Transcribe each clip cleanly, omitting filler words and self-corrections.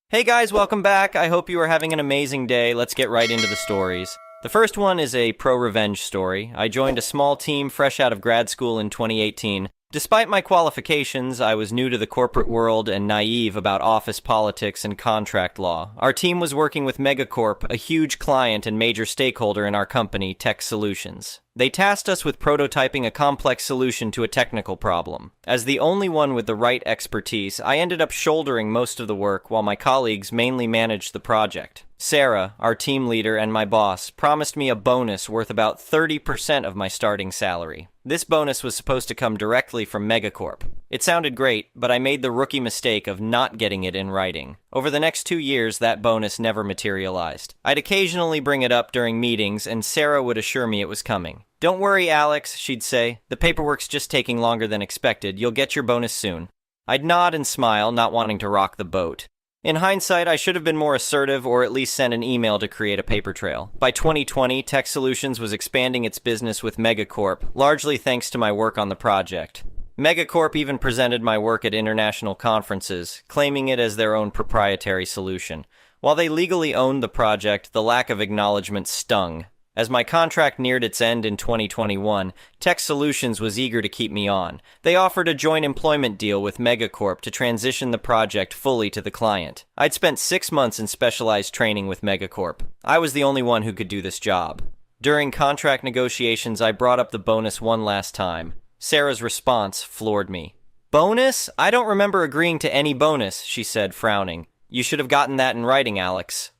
Hey guys, welcome back. I hope you are having an amazing day. Let's get right into the stories. The first one is a pro-revenge story. I joined a small team fresh out of grad school in 2018. Despite my qualifications, I was new to the corporate world and naive about office politics and contract law. Our team was working with Megacorp, a huge client and major stakeholder in our company, Tech Solutions. They tasked us with prototyping a complex solution to a technical problem. As the only one with the right expertise, I ended up shouldering most of the work while my colleagues mainly managed the project. Sarah, our team leader and my boss, promised me a bonus worth about 30% of my starting salary. This bonus was supposed to come directly from Megacorp. It sounded great, but I made the rookie mistake of not getting it in writing. Over the next 2 years, that bonus never materialized. I'd occasionally bring it up during meetings, and Sarah would assure me it was coming. "Don't worry, Alex," she'd say. "The paperwork's just taking longer than expected. You'll get your bonus soon." I'd nod and smile, not wanting to rock the boat. In hindsight, I should have been more assertive or at least sent an email to create a paper trail. By 2020, Tech Solutions was expanding its business with Megacorp, largely thanks to my work on the project. Megacorp even presented my work at international conferences, claiming it as their own proprietary solution. While they legally owned the project, the lack of acknowledgement stung. As my contract neared its end in 2021, Tech Solutions was eager to keep me on. They offered a joint employment deal with Megacorp to transition the project fully to the client. I'd spent 6 months in specialized training with Megacorp. I was the only one who could do this job. During contract negotiations, I brought up the bonus one last time. Sarah's response floored me. "Bonus? I don't remember agreeing to any bonus," she said, frowning. "You should have gotten that in writing, Alex."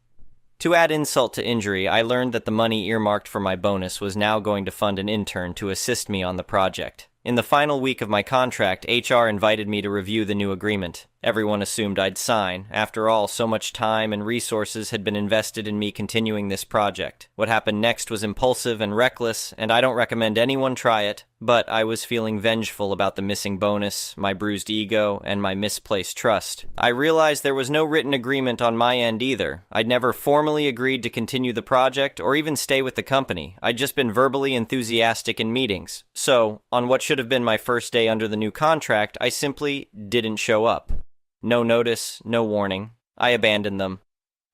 To add insult to injury, I learned that the money earmarked for my bonus was now going to fund an intern to assist me on the project. In the final week of my contract, HR invited me to review the new agreement. Everyone assumed I'd sign. After all, so much time and resources had been invested in me continuing this project. What happened next was impulsive and reckless, and I don't recommend anyone try it, but I was feeling vengeful about the missing bonus, my bruised ego, and my misplaced trust. I realized there was no written agreement on my end either. I'd never formally agreed to continue the project or even stay with the company. I'd just been verbally enthusiastic in meetings. So, on what should have been my first day under the new contract, I simply didn't show up. No notice, no warning. I abandoned them.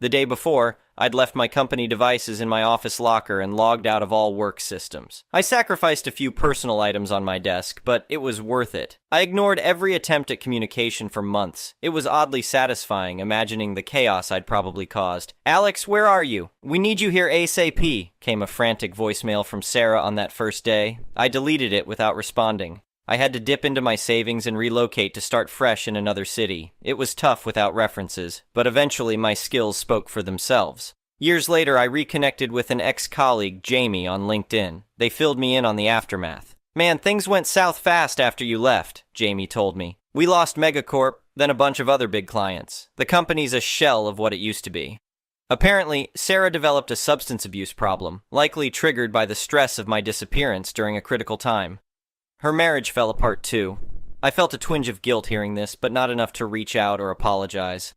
The day before, I'd left my company devices in my office locker and logged out of all work systems. I sacrificed a few personal items on my desk, but it was worth it. I ignored every attempt at communication for months. It was oddly satisfying, imagining the chaos I'd probably caused. "Alex, where are you? We need you here ASAP," came a frantic voicemail from Sarah on that first day. I deleted it without responding. I had to dip into my savings and relocate to start fresh in another city. It was tough without references, but eventually my skills spoke for themselves. Years later, I reconnected with an ex-colleague, Jamie, on LinkedIn. They filled me in on the aftermath. "Man, things went south fast after you left," Jamie told me. "We lost Megacorp, then a bunch of other big clients. The company's a shell of what it used to be." Apparently, Sarah developed a substance abuse problem, likely triggered by the stress of my disappearance during a critical time. Her marriage fell apart too. I felt a twinge of guilt hearing this, but not enough to reach out or apologize.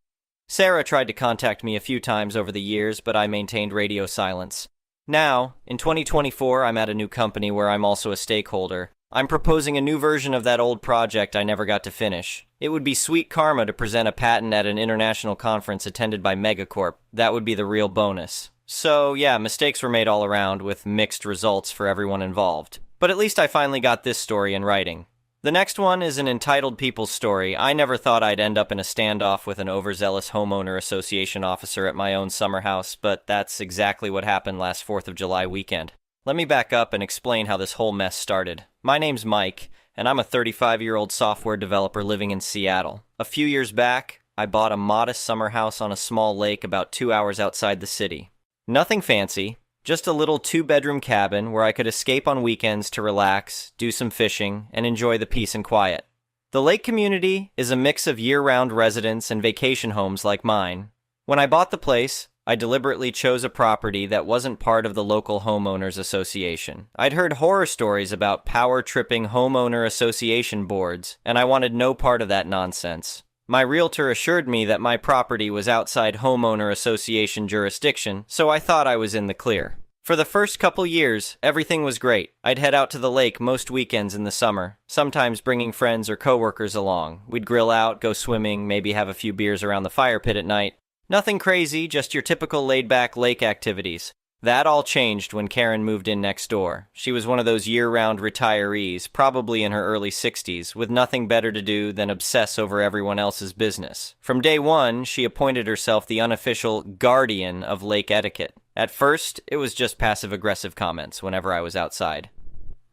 Sarah tried to contact me a few times over the years, but I maintained radio silence. Now, in 2024, I'm at a new company where I'm also a stakeholder. I'm proposing a new version of that old project I never got to finish. It would be sweet karma to present a patent at an international conference attended by Megacorp. That would be the real bonus. So yeah, mistakes were made all around, with mixed results for everyone involved. But at least I finally got this story in writing. The next one is an entitled people's story. I never thought I'd end up in a standoff with an overzealous homeowner association officer at my own summer house, but that's exactly what happened last 4th of July weekend. Let me back up and explain how this whole mess started. My name's Mike, and I'm a 35-year-old software developer living in Seattle. A few years back, I bought a modest summer house on a small lake about 2 hours outside the city. Nothing fancy. Just a little 2-bedroom cabin where I could escape on weekends to relax, do some fishing, and enjoy the peace and quiet. The lake community is a mix of year-round residents and vacation homes like mine. When I bought the place, I deliberately chose a property that wasn't part of the local homeowners association. I'd heard horror stories about power-tripping homeowner association boards, and I wanted no part of that nonsense. My realtor assured me that my property was outside homeowner association jurisdiction, so I thought I was in the clear. For the first couple years, everything was great. I'd head out to the lake most weekends in the summer, sometimes bringing friends or coworkers along. We'd grill out, go swimming, maybe have a few beers around the fire pit at night. Nothing crazy, just your typical laid-back lake activities. That all changed when Karen moved in next door. She was one of those year-round retirees, probably in her early 60s, with nothing better to do than obsess over everyone else's business. From day one, she appointed herself the unofficial guardian of lake etiquette. At first, it was just passive-aggressive comments whenever I was outside.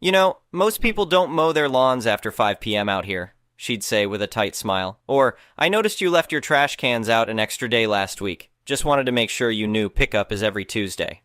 "You know, most people don't mow their lawns after 5 p.m. out here," she'd say with a tight smile. Or, "I noticed you left your trash cans out an extra day last week. Just wanted to make sure you knew pickup is every Tuesday."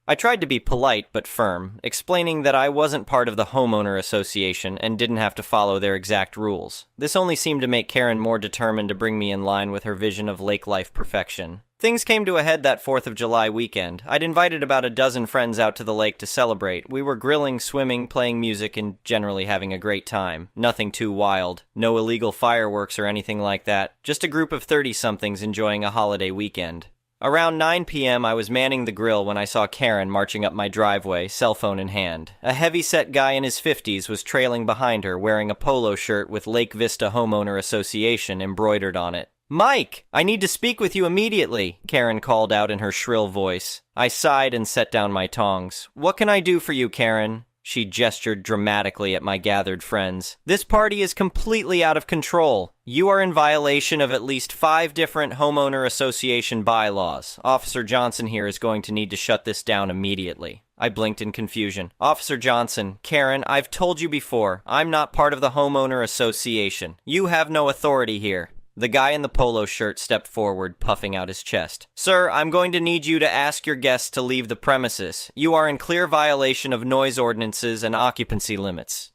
I tried to be polite but firm, explaining that I wasn't part of the homeowner association and didn't have to follow their exact rules. This only seemed to make Karen more determined to bring me in line with her vision of lake life perfection. Things came to a head that 4th of July weekend. I'd invited about a dozen friends out to the lake to celebrate. We were grilling, swimming, playing music, and generally having a great time. Nothing too wild. No illegal fireworks or anything like that. Just a group of 30-somethings enjoying a holiday weekend. Around 9 p.m., I was manning the grill when I saw Karen marching up my driveway, cell phone in hand. A heavy-set guy in his 50s was trailing behind her, wearing a polo shirt with Lake Vista Homeowner Association embroidered on it. "Mike, I need to speak with you immediately," Karen called out in her shrill voice. I sighed and set down my tongs. "What can I do for you, Karen?" She gestured dramatically at my gathered friends. "This party is completely out of control. You are in violation of at least 5 different homeowner association bylaws. Officer Johnson here is going to need to shut this down immediately." I blinked in confusion. "Officer Johnson, Karen, I've told you before, I'm not part of the homeowner association. You have no authority here." The guy in the polo shirt stepped forward, puffing out his chest. "Sir, I'm going to need you to ask your guests to leave the premises. You are in clear violation of noise ordinances and occupancy limits."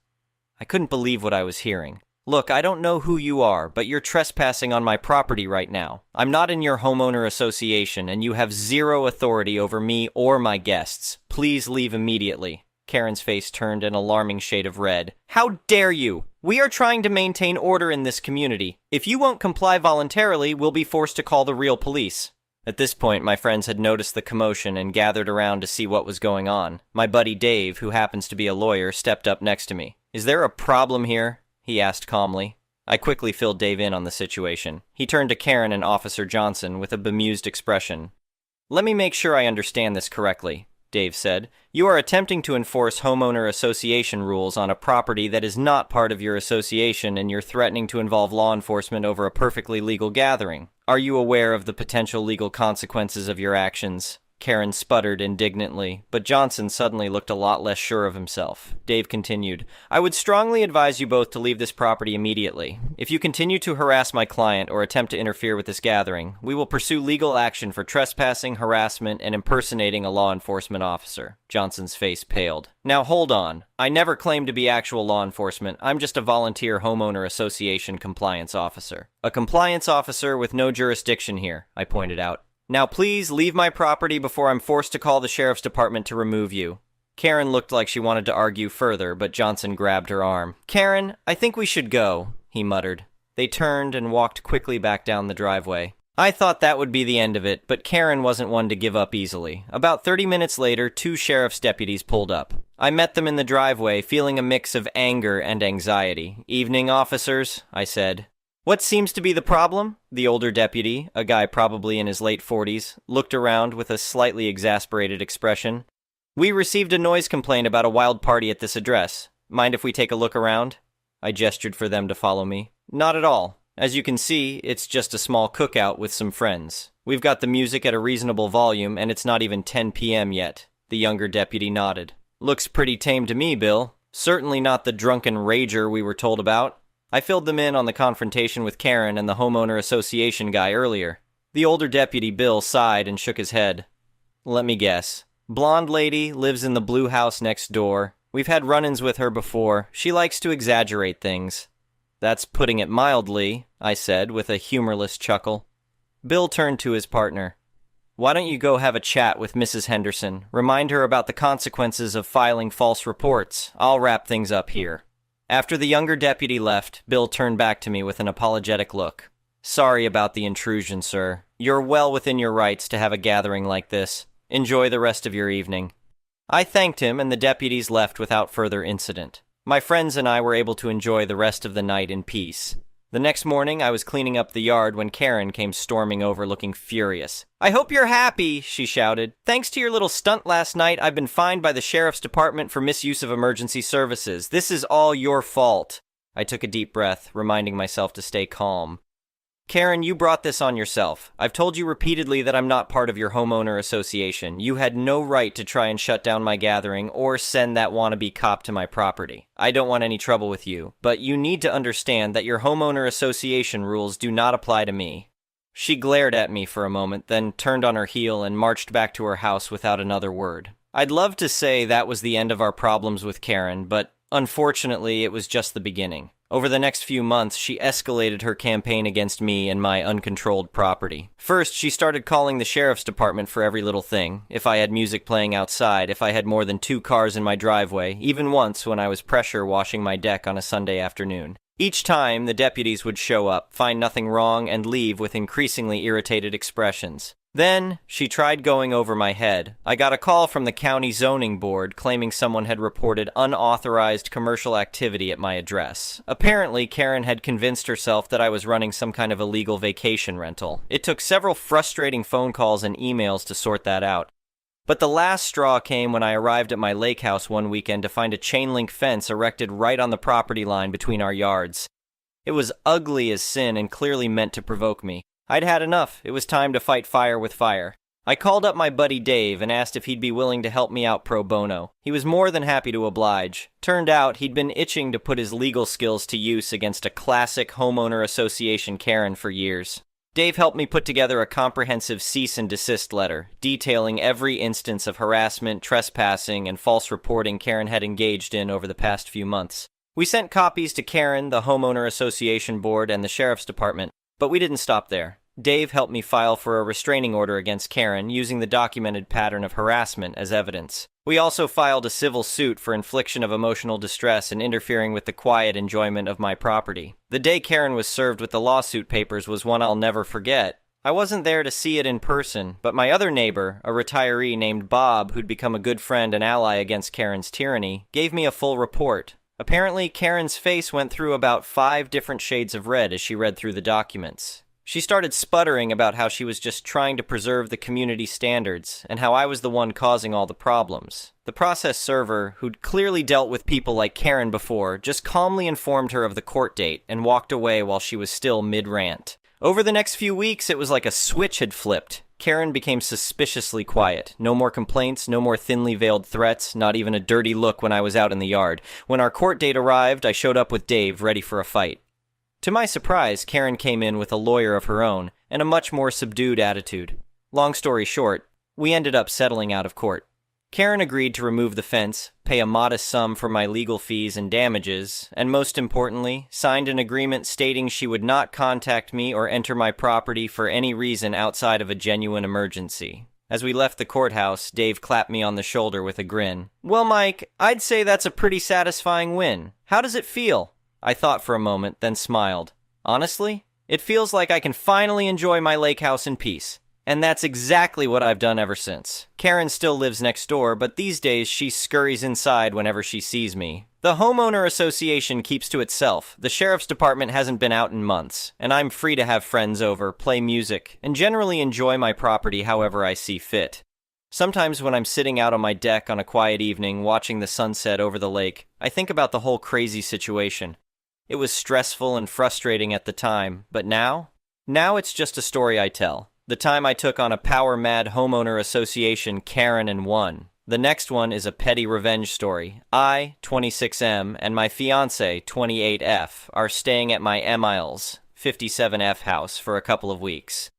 I couldn't believe what I was hearing. "Look, I don't know who you are, but you're trespassing on my property right now. I'm not in your homeowner association, and you have zero authority over me or my guests. Please leave immediately." Karen's face turned an alarming shade of red. "How dare you! We are trying to maintain order in this community. If you won't comply voluntarily, we'll be forced to call the real police." At this point, my friends had noticed the commotion and gathered around to see what was going on. My buddy Dave, who happens to be a lawyer, stepped up next to me. "Is there a problem here?" he asked calmly. I quickly filled Dave in on the situation. He turned to Karen and Officer Johnson with a bemused expression. "Let me make sure I understand this correctly," Dave said. "You are attempting to enforce homeowner association rules on a property that is not part of your association, and you're threatening to involve law enforcement over a perfectly legal gathering. Are you aware of the potential legal consequences of your actions?" Karen sputtered indignantly, but Johnson suddenly looked a lot less sure of himself. Dave continued, "I would strongly advise you both to leave this property immediately. If you continue to harass my client or attempt to interfere with this gathering, we will pursue legal action for trespassing, harassment, and impersonating a law enforcement officer." Johnson's face paled. "Now hold on. I never claimed to be actual law enforcement. I'm just a volunteer homeowner association compliance officer." "A compliance officer with no jurisdiction here," I pointed out. "Now please leave my property before I'm forced to call the sheriff's department to remove you." Karen looked like she wanted to argue further, but Johnson grabbed her arm. "Karen, I think we should go," he muttered. They turned and walked quickly back down the driveway. I thought that would be the end of it, but Karen wasn't one to give up easily. About 30 minutes later, 2 sheriff's deputies pulled up. I met them in the driveway, feeling a mix of anger and anxiety. "Evening, officers," I said. "What seems to be the problem?" The older deputy, a guy probably in his late 40s, looked around with a slightly exasperated expression. "We received a noise complaint about a wild party at this address. Mind if we take a look around?" I gestured for them to follow me. "Not at all. As you can see, it's just a small cookout with some friends. We've got the music at a reasonable volume, and it's not even 10 p.m. yet." The younger deputy nodded. "Looks pretty tame to me, Bill. Certainly not the drunken rager we were told about." I filled them in on the confrontation with Karen and the homeowner association guy earlier. The older deputy, Bill, sighed and shook his head. "Let me guess. Blonde lady, lives in the blue house next door. We've had run-ins with her before. She likes to exaggerate things." "That's putting it mildly," I said with a humorless chuckle. Bill turned to his partner. "Why don't you go have a chat with Mrs. Henderson? Remind her about the consequences of filing false reports. I'll wrap things up here." After the younger deputy left, Bill turned back to me with an apologetic look. "Sorry about the intrusion, sir. You're well within your rights to have a gathering like this. Enjoy the rest of your evening." I thanked him, and the deputies left without further incident. My friends and I were able to enjoy the rest of the night in peace. The next morning, I was cleaning up the yard when Karen came storming over looking furious. "I hope you're happy," she shouted. "Thanks to your little stunt last night, I've been fined by the sheriff's department for misuse of emergency services. This is all your fault." I took a deep breath, reminding myself to stay calm. "Karen, you brought this on yourself. I've told you repeatedly that I'm not part of your homeowner association. You had no right to try and shut down my gathering or send that wannabe cop to my property. I don't want any trouble with you, but you need to understand that your homeowner association rules do not apply to me." She glared at me for a moment, then turned on her heel and marched back to her house without another word. I'd love to say that was the end of our problems with Karen, but unfortunately it was just the beginning. Over the next few months, she escalated her campaign against me and my uncontrolled property. First, she started calling the sheriff's department for every little thing. If I had music playing outside, if I had more than 2 cars in my driveway, even once when I was pressure washing my deck on a Sunday afternoon. Each time, the deputies would show up, find nothing wrong, and leave with increasingly irritated expressions. Then, she tried going over my head. I got a call from the county zoning board claiming someone had reported unauthorized commercial activity at my address. Apparently, Karen had convinced herself that I was running some kind of illegal vacation rental. It took several frustrating phone calls and emails to sort that out. But the last straw came when I arrived at my lake house one weekend to find a chain-link fence erected right on the property line between our yards. It was ugly as sin and clearly meant to provoke me. I'd had enough. It was time to fight fire with fire. I called up my buddy Dave and asked if he'd be willing to help me out pro bono. He was more than happy to oblige. Turned out he'd been itching to put his legal skills to use against a classic homeowner association Karen for years. Dave helped me put together a comprehensive cease and desist letter, detailing every instance of harassment, trespassing, and false reporting Karen had engaged in over the past few months. We sent copies to Karen, the homeowner association board, and the sheriff's department. But we didn't stop there. Dave helped me file for a restraining order against Karen using the documented pattern of harassment as evidence. We also filed a civil suit for infliction of emotional distress and interfering with the quiet enjoyment of my property. The day Karen was served with the lawsuit papers was one I'll never forget. I wasn't there to see it in person, but my other neighbor, a retiree named Bob who'd become a good friend and ally against Karen's tyranny, gave me a full report. Apparently, Karen's face went through about 5 different shades of red as she read through the documents. She started sputtering about how she was just trying to preserve the community standards, and how I was the one causing all the problems. The process server, who'd clearly dealt with people like Karen before, just calmly informed her of the court date and walked away while she was still mid-rant. Over the next few weeks, it was like a switch had flipped. Karen became suspiciously quiet. No more complaints, no more thinly veiled threats, not even a dirty look when I was out in the yard. When our court date arrived, I showed up with Dave, ready for a fight. To my surprise, Karen came in with a lawyer of her own, and a much more subdued attitude. Long story short, we ended up settling out of court. Karen agreed to remove the fence, pay a modest sum for my legal fees and damages, and most importantly, signed an agreement stating she would not contact me or enter my property for any reason outside of a genuine emergency. As we left the courthouse, Dave clapped me on the shoulder with a grin. "Well, Mike, I'd say that's a pretty satisfying win. How does it feel?" I thought for a moment, then smiled. "Honestly, it feels like I can finally enjoy my lake house in peace. And that's exactly what I've done ever since. Karen still lives next door, but these days she scurries inside whenever she sees me. The homeowner association keeps to itself. The sheriff's department hasn't been out in months, and I'm free to have friends over, play music, and generally enjoy my property however I see fit. Sometimes when I'm sitting out on my deck on a quiet evening watching the sunset over the lake, I think about the whole crazy situation. It was stressful and frustrating at the time, but now it's just a story I tell. The time I took on a power-mad homeowner association Karen and won. The next one is a petty revenge story. I, 26M, and my fiancé, 28F, are staying at my Emiles, 57F house for a couple of weeks.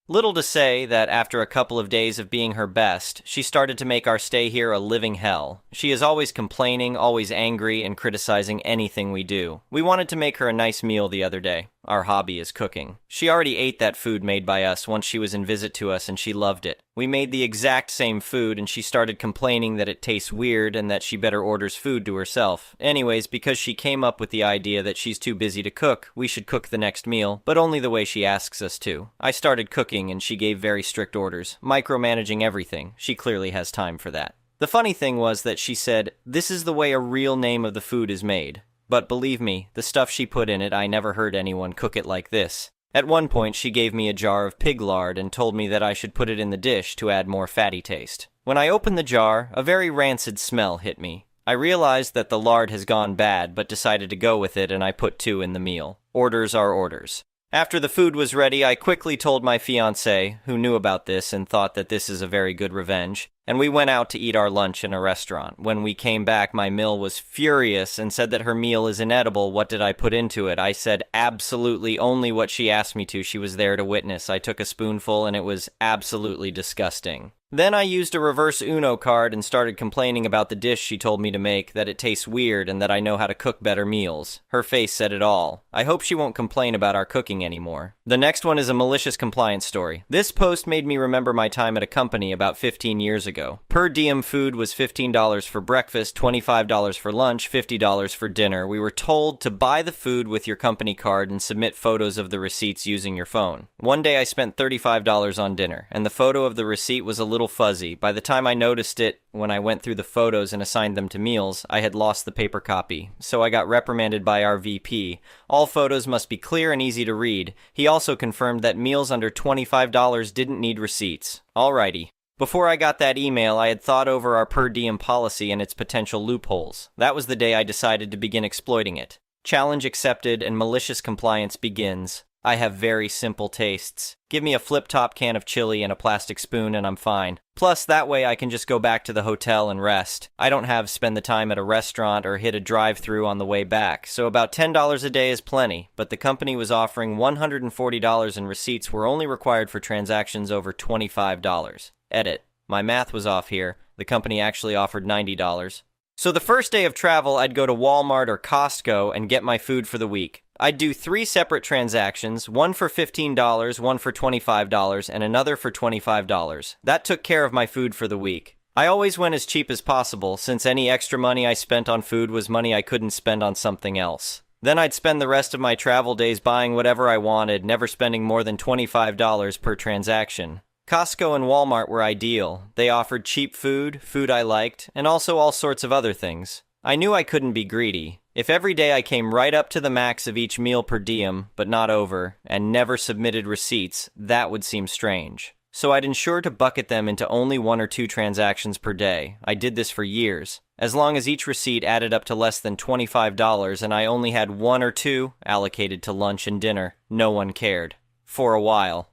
Little to say that after a couple of days of being her best, she started to make our stay here a living hell. She is always complaining, always angry, and criticizing anything we do. We wanted to make her a nice meal the other day. Our hobby is cooking. She already ate that food made by us once she was in visit to us and she loved it. We made the exact same food and she started complaining that it tastes weird and that she better orders food to herself. Anyways, because she came up with the idea that she's too busy to cook, we should cook the next meal, but only the way she asks us to. I started cooking and she gave very strict orders, micromanaging everything. She clearly has time for that. The funny thing was that she said, "This is the way a real name of the food is made." But believe me, the stuff she put in it, I never heard anyone cook it like this. At one point, she gave me a jar of pig lard and told me that I should put it in the dish to add more fatty taste. When I opened the jar, a very rancid smell hit me. I realized that the lard has gone bad, but decided to go with it, and I put 2 in the meal. Orders are orders. After the food was ready, I quickly told my fiancée, who knew about this and thought that this is a very good revenge, and we went out to eat our lunch in a restaurant. When we came back, my mill was furious and said that her meal is inedible. What did I put into it? I said absolutely only what she asked me to. She was there to witness. I took a spoonful and it was absolutely disgusting. Then I used a reverse Uno card and started complaining about the dish she told me to make, that it tastes weird and that I know how to cook better meals. Her face said it all. I hope she won't complain about our cooking anymore. The next one is a malicious compliance story. This post made me remember my time at a company about 15 years ago. Per diem food was $15 for breakfast, $25 for lunch, $50 for dinner. We were told to buy the food with your company card and submit photos of the receipts using your phone. One day I spent $35 on dinner, and the photo of the receipt was a little fuzzy. By the time I noticed it, when I went through the photos and assigned them to meals, I had lost the paper copy, so I got reprimanded by our VP. All photos must be clear and easy to read. He also confirmed that meals under $25 didn't need receipts. Alrighty. Before I got that email, I had thought over our per diem policy and its potential loopholes. That was the day I decided to begin exploiting it. Challenge accepted and malicious compliance begins. I have very simple tastes. Give me a flip-top can of chili and a plastic spoon and I'm fine. Plus, that way I can just go back to the hotel and rest. I don't have spend the time at a restaurant or hit a drive-thru on the way back, so about $10 a day is plenty, but the company was offering $140 and receipts were only required for transactions over $25. Edit. My math was off here. The company actually offered $90. So the first day of travel, I'd go to Walmart or Costco and get my food for the week. I'd do 3 separate transactions, one for $15, one for $25, and another for $25. That took care of my food for the week. I always went as cheap as possible, since any extra money I spent on food was money I couldn't spend on something else. Then I'd spend the rest of my travel days buying whatever I wanted, never spending more than $25 per transaction. Costco and Walmart were ideal. They offered cheap food, food I liked, and also all sorts of other things. I knew I couldn't be greedy. If every day I came right up to the max of each meal per diem, but not over, and never submitted receipts, that would seem strange. So I'd ensure to bucket them into only 1 or 2 transactions per day. I did this for years. As long as each receipt added up to less than $25 and I only had 1 or 2 allocated to lunch and dinner, no one cared. For a while.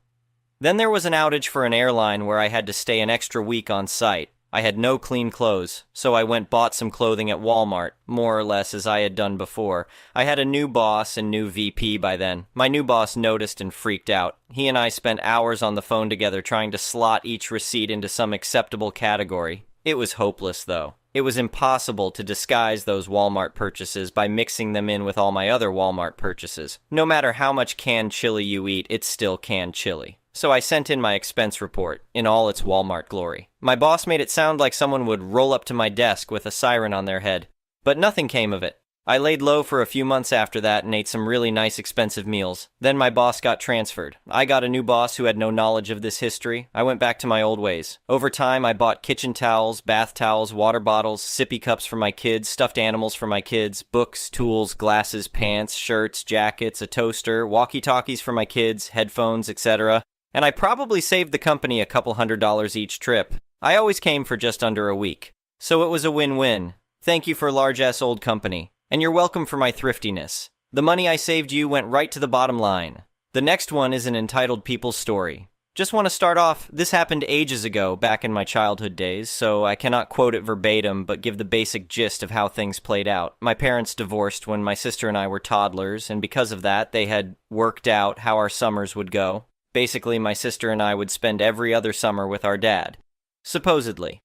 Then there was an outage for an airline where I had to stay an extra week on site. I had no clean clothes, so I bought some clothing at Walmart, more or less as I had done before. I had a new boss and new VP by then. My new boss noticed and freaked out. He and I spent hours on the phone together trying to slot each receipt into some acceptable category. It was hopeless, though. It was impossible to disguise those Walmart purchases by mixing them in with all my other Walmart purchases. No matter how much canned chili you eat, it's still canned chili. So I sent in my expense report, in all its Walmart glory. My boss made it sound like someone would roll up to my desk with a siren on their head. But nothing came of it. I laid low for a few months after that and ate some really nice expensive meals. Then my boss got transferred. I got a new boss who had no knowledge of this history. I went back to my old ways. Over time, I bought kitchen towels, bath towels, water bottles, sippy cups for my kids, stuffed animals for my kids, books, tools, glasses, pants, shirts, jackets, a toaster, walkie-talkies for my kids, headphones, etc. And I probably saved the company a couple $100 each trip. I always came for just under a week. So it was a win-win. Thank you for large-ass old company. And you're welcome for my thriftiness. The money I saved you went right to the bottom line. The next one is an entitled people's story. Just want to start off, this happened ages ago, back in my childhood days, so I cannot quote it verbatim, but give the basic gist of how things played out. My parents divorced when my sister and I were toddlers, and because of that, they had worked out how our summers would go. Basically, my sister and I would spend every other summer with our dad. Supposedly.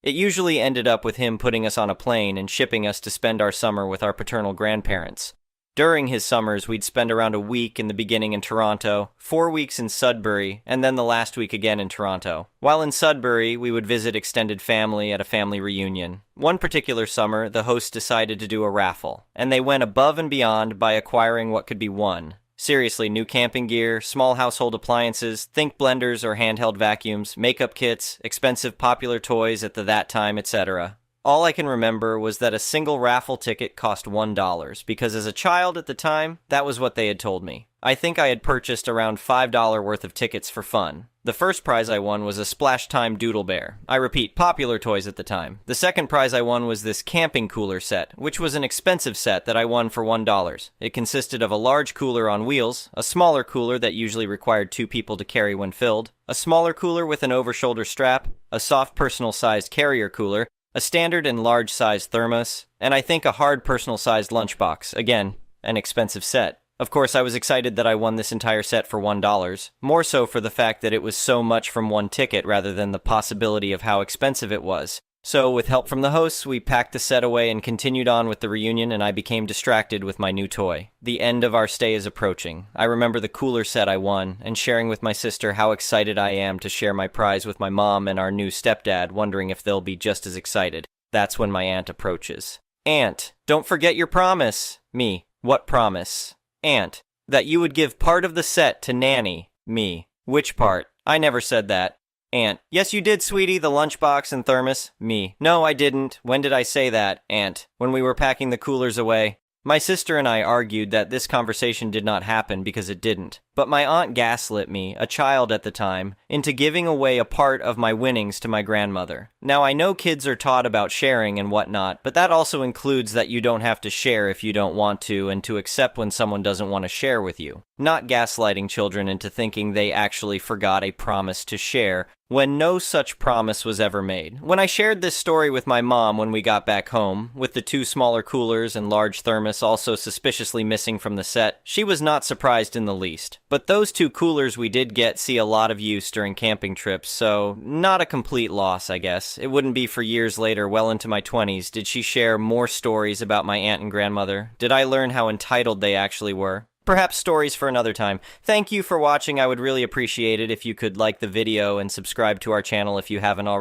It usually ended up with him putting us on a plane and shipping us to spend our summer with our paternal grandparents. During his summers, we'd spend around a week in the beginning in Toronto, 4 weeks in Sudbury, and then the last week again in Toronto. While in Sudbury, we would visit extended family at a family reunion. One particular summer, the host decided to do a raffle, and they went above and beyond by acquiring what could be won. Seriously, new camping gear, small household appliances, think blenders or handheld vacuums, makeup kits, expensive popular toys at that time, etc. All I can remember was that a single raffle ticket cost $1, because as a child at the time, that was what they had told me. I think I had purchased around $5 worth of tickets for fun. The first prize I won was a Splash Time Doodle Bear. I repeat, popular toys at the time. The second prize I won was this camping cooler set, which was an expensive set that I won for $1. It consisted of a large cooler on wheels, a smaller cooler that usually required 2 people to carry when filled, a smaller cooler with an over-shoulder strap, a soft personal-sized carrier cooler, a standard and large-sized thermos, and I think a hard personal-sized lunchbox. Again, an expensive set. Of course, I was excited that I won this entire set for $1, more so for the fact that it was so much from one ticket rather than the possibility of how expensive it was. So, with help from the hosts, we packed the set away and continued on with the reunion, and I became distracted with my new toy. The end of our stay is approaching. I remember the cooler set I won, and sharing with my sister how excited I am to share my prize with my mom and our new stepdad, wondering if they'll be just as excited. That's when my aunt approaches. "Aunt, don't forget your promise." Me, "What promise?" Aunt, "That you would give part of the set to Nanny." Me, "Which part? I never said that." Aunt, "Yes, you did, sweetie, the lunchbox and thermos." Me, "No, I didn't. When did I say that?" Aunt, "When we were packing the coolers away." My sister and I argued that this conversation did not happen because it didn't. But my aunt gaslit me, a child at the time, into giving away a part of my winnings to my grandmother. Now, I know kids are taught about sharing and whatnot, but that also includes that you don't have to share if you don't want to, and to accept when someone doesn't want to share with you. Not gaslighting children into thinking they actually forgot a promise to share, when no such promise was ever made. When I shared this story with my mom when we got back home, with the 2 smaller coolers and large thermos also suspiciously missing from the set, she was not surprised in the least. But those 2 coolers we did get see a lot of use during camping trips, so not a complete loss, I guess. It wouldn't be for years later, well into my 20s, did she share more stories about my aunt and grandmother? Did I learn how entitled they actually were? Perhaps stories for another time. Thank you for watching. I would really appreciate it if you could like the video and subscribe to our channel if you haven't already.